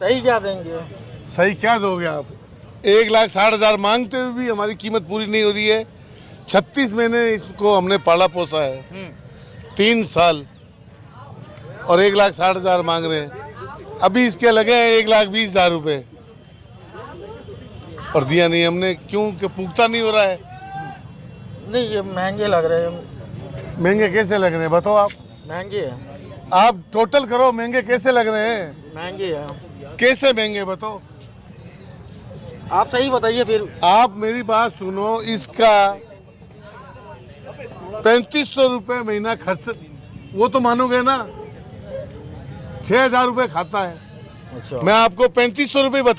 सही क्या देंगे? सही क्या दोगे आप? 1,60,000 मांगते हुए भी हमारी कीमत पूरी नहीं हो रही है। 36 महीने इसको हमने पाला पोसा है, 3 साल, और 1,60,000 मांग रहे हैं। अभी इसके लगे हैं 1,20,000 रुपये, और दिया नहीं हमने। क्यों? कि पुख्ता नहीं हो रहा है। नहीं, ये महंगे लग रहे हैं। महंगे कैसे लग रहे हैं बताओ आप? महंगे है, आप टोटल करो, महंगे कैसे लग रहे हैं? महंगे है। कैसे महंगे बताओ? आप सही बताइए फिर। आप मेरी बात सुनो, इसका 3500 रुपये महीना खर्च, वो तो मानोगे ना? 6,000 रुपये खाता है। अच्छा, मैं आपको 3500 रुपये बता